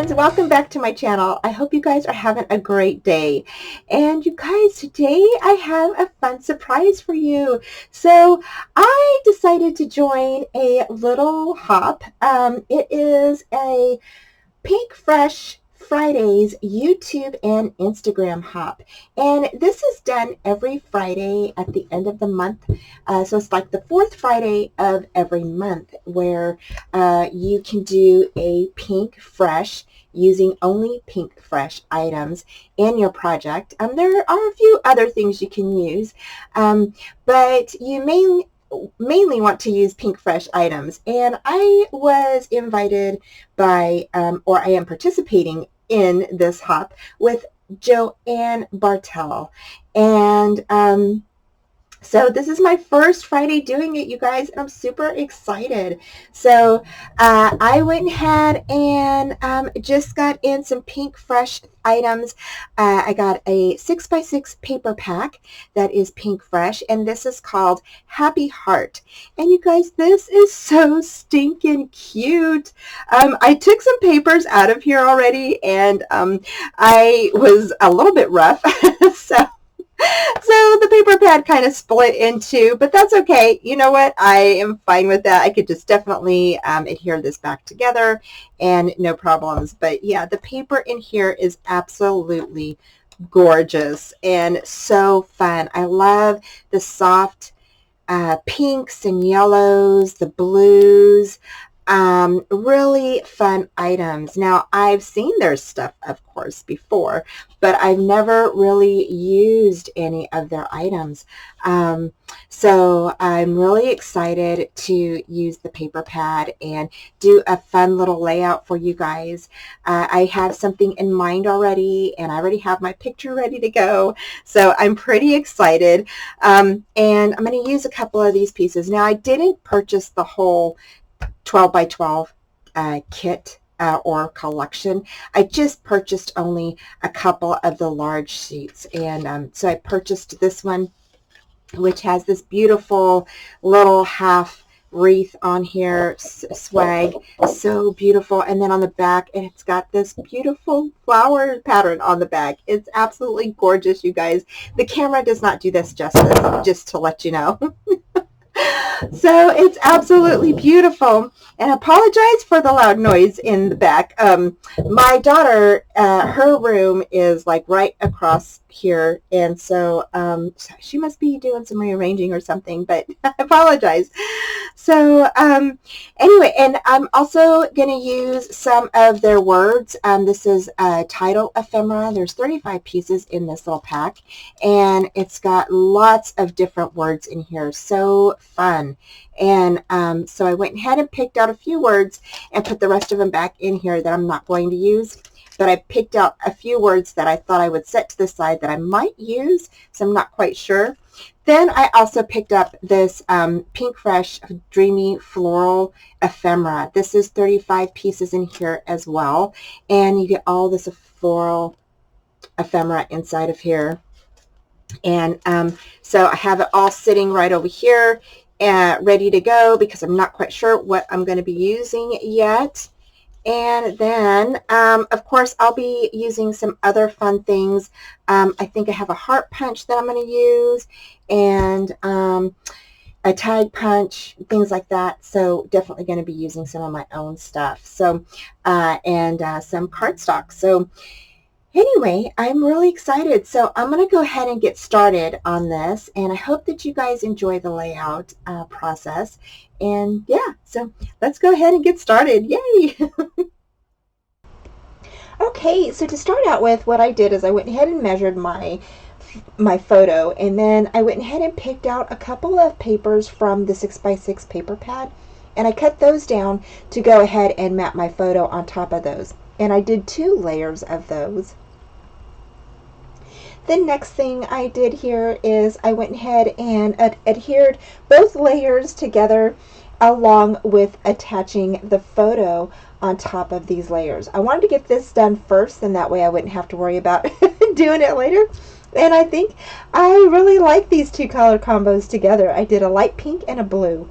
friends, welcome back to my channel. I hope you guys are having a great day. And you guys, today I have a fun surprise for you. So I decided to join a little hop. It is a PinkFresh Fridays YouTube and Instagram hop, and this is done every Friday at the end of the month. So it's like the fourth Friday of every month where you can do a PinkFresh using only PinkFresh items in your project. There are a few other things you can use, but you mainly want to use PinkFresh items. And I was invited by, or I am participating in this hop with Joanne Bartel. And so this is my first Friday doing it, you guys, and I'm super excited. So I went ahead and just got in some PinkFresh items. I got a 6x6 paper pack that is PinkFresh, and this is called Happy Heart. And you guys, this is so stinking cute. I took some papers out of here already, and I was a little bit rough, So the paper pad kind of split in two, but that's okay. You know what? I am fine with that. I could just definitely adhere this back together and no problems. But yeah, the paper in here is absolutely gorgeous and so fun. I love the soft pinks and yellows, the blues. Really fun items. Now, I've seen their stuff, of course, before, but I've never really used any of their items. So I'm really excited to use the paper pad and do a fun little layout for you guys. I have something in mind already, and I already have my picture ready to go. So I'm pretty excited. And I'm going to use a couple of these pieces. Now, I didn't purchase the whole 12 by 12 kit or collection. I just purchased only a couple of the large sheets, and so I purchased this one, which has this beautiful little half wreath on here, swag, so beautiful. And then on the back, it's got this beautiful flower pattern on the back. It's absolutely gorgeous, you guys. The camera does not do this justice, just to let you know. So it's absolutely beautiful, and I apologize for the loud noise in the back. My daughter, her room is like right across here, and so she must be doing some rearranging or something, but I apologize. So anyway, and I'm also going to use some of their words. This is a title ephemera. There's 35 pieces in this little pack, and it's got lots of different words in here. So fun. And so I went ahead and picked out a few words and put the rest of them back in here that I'm not going to use. But I picked out a few words that I thought I would set to the side that I might use, so I'm not quite sure. Then I also picked up this PinkFresh Dreamy Floral Ephemera. This is 35 pieces in here as well, and you get all this floral ephemera inside of here. And so I have it all sitting right over here, ready to go, because I'm not quite sure what I'm going to be using yet. And then, of course, I'll be using some other fun things. I think I have a heart punch that I'm going to use, and a tag punch, things like that. So definitely going to be using some of my own stuff. So, and some cardstock. So anyway, I'm really excited. So I'm going to go ahead and get started on this, and I hope that you guys enjoy the layout process. And yeah, so let's go ahead and get started. Yay! Okay, so to start out with, what I did is I went ahead and measured my photo, and then I went ahead and picked out a couple of papers from the 6x6 paper pad, and I cut those down to go ahead and map my photo on top of those. And I did 2 layers of those. The next thing I did here is I went ahead and adhered both layers together, along with attaching the photo on top of these layers. I wanted to get this done first, and that way I wouldn't have to worry about doing it later. And I think I really like these 2 color combos together. I did a light pink and a blue.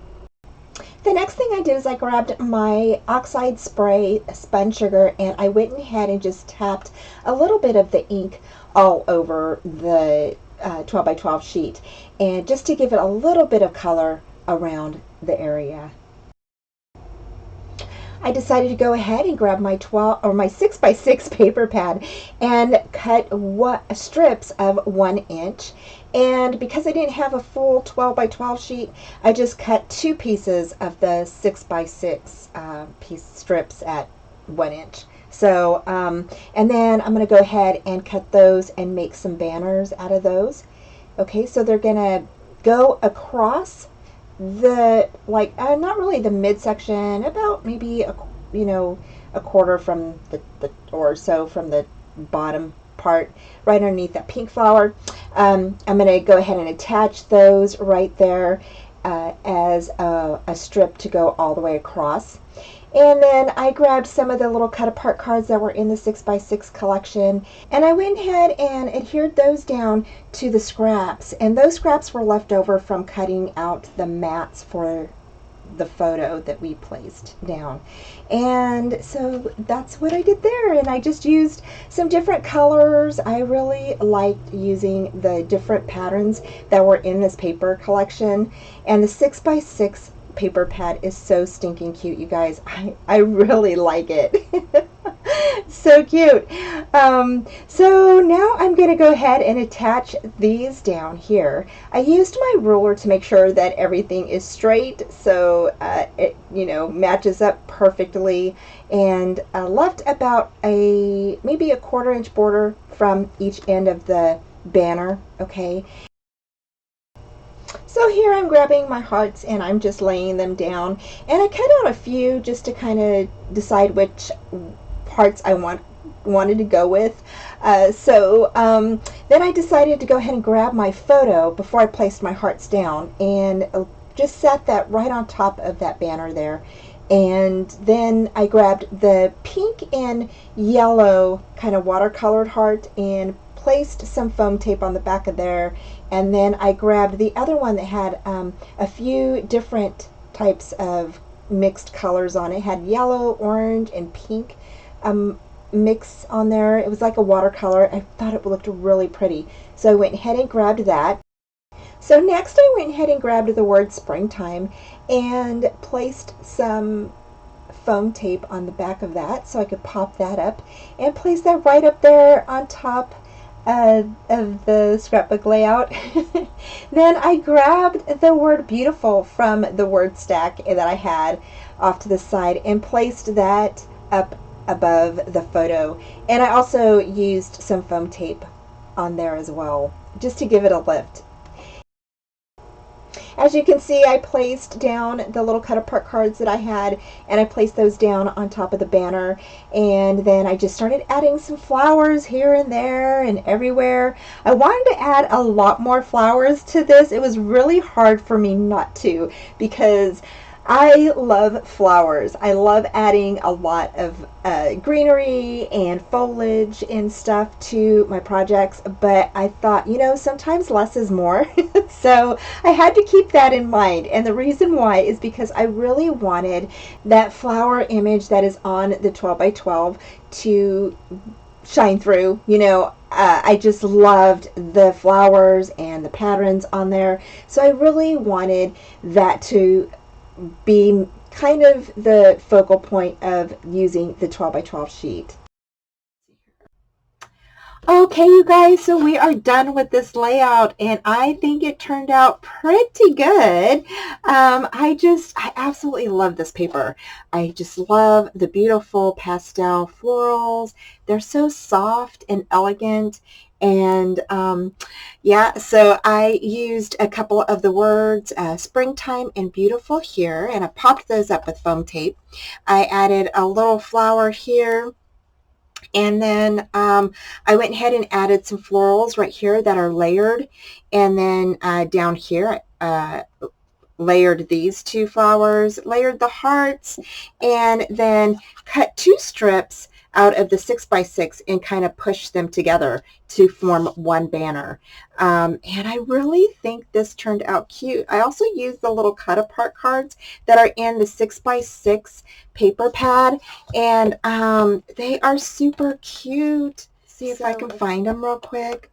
The next thing I did is I grabbed my oxide spray spun sugar and I went ahead and just tapped a little bit of the ink all over the 12 by 12 sheet, and just to give it a little bit of color around the area. I decided to go ahead and grab my 6 by 6 paper pad and cut strips of 1 inch. And because I didn't have a full 12 by 12 sheet, I just cut 2 pieces of the 6 by 6 piece strips at 1 inch. So, and then I'm going to go ahead and cut those and make some banners out of those. Okay, so they're going to go across the, like, not really the midsection, about maybe a quarter from or so from the bottom part, right underneath that pink flower. I'm going to go ahead and attach those right there as a strip to go all the way across. And then I grabbed some of the little cut apart cards that were in the 6 by 6 collection, and I went ahead and adhered those down to the scraps, and those scraps were left over from cutting out the mats for the photo that we placed down. And so that's what I did there, and I just used some different colors. I really liked using the different patterns that were in this paper collection, and the 6 by 6 paper pad is so stinking cute, you guys. I really like it. So cute. So now I'm going to go ahead and attach these down here. I used my ruler to make sure that everything is straight, so it matches up perfectly, and left about maybe a 1/4 inch border from each end of the banner. Okay. So here I'm grabbing my hearts and I'm just laying them down, and I cut out a few just to kind of decide which parts I wanted to go with. Then I decided to go ahead and grab my photo before I placed my hearts down, and just set that right on top of that banner there. And then I grabbed the pink and yellow kind of watercolored heart and placed some foam tape on the back of there. And then I grabbed the other one that had a few different types of mixed colors on it. It had yellow, orange, and pink mix on there. It was like a watercolor. I thought it looked really pretty, so I went ahead and grabbed that. So next I went ahead and grabbed the word springtime and placed some foam tape on the back of that so I could pop that up and place that right up there on top of the scrapbook layout. Then I grabbed the word beautiful from the word stack that I had off to the side and placed that up above the photo. And I also used some foam tape on there as well, just to give it a lift. As you can see, I placed down the little cut apart cards that I had, and I placed those down on top of the banner, and then I just started adding some flowers here and there and everywhere. I wanted to add a lot more flowers to this. It was really hard for me not to, because I love flowers. I love adding a lot of greenery and foliage and stuff to my projects, but I thought, sometimes less is more. So I had to keep that in mind, and the reason why is because I really wanted that flower image that is on the 12 by 12 to shine through. I just loved the flowers and the patterns on there, so I really wanted that to be kind of the focal point of using the 12 by 12 sheet. Okay, you guys, so we are done with this layout, and I think it turned out pretty good. I absolutely love this paper. I just love the beautiful pastel florals. They're so soft and elegant. And yeah, so I used a couple of the words springtime and beautiful here, and I popped those up with foam tape. I added a little flower here, and then I went ahead and added some florals right here that are layered, and then down here layered these 2 flowers, layered the hearts, and then cut 2 strips out of the 6x6 and kind of push them together to form one banner. And I really think this turned out cute. I also used the little cut apart cards that are in the 6x6 paper pad, and they are super cute. See if I can find them real quick.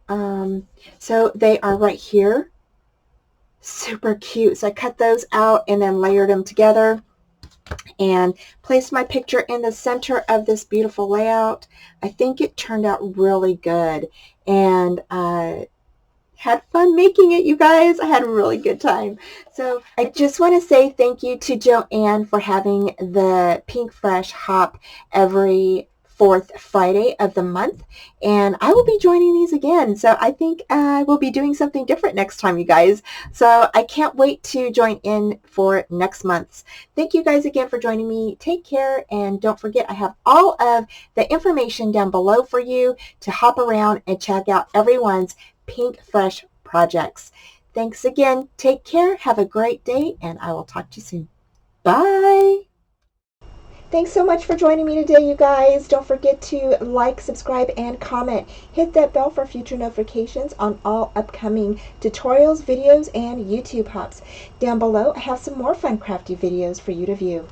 So they are right here. Super cute. So I cut those out and then layered them together and placed my picture in the center of this beautiful layout. I think it turned out really good, and had fun making it, you guys. I had a really good time. So I just want to say thank you to Joanne for having the PinkFresh Hop every fourth Friday of the month, and I will be joining these again. So I think I will be doing something different next time, you guys. So I can't wait to join in for next month's. Thank you guys again for joining me. Take care, and don't forget I have all of the information down below for you to hop around and check out everyone's PinkFresh projects. Thanks again. Take care. Have a great day, and I will talk to you soon. Bye. Thanks so much for joining me today, you guys. Don't forget to like, subscribe, and comment. Hit that bell for future notifications on all upcoming tutorials, videos, and YouTube hops. Down below, I have some more fun crafty videos for you to view.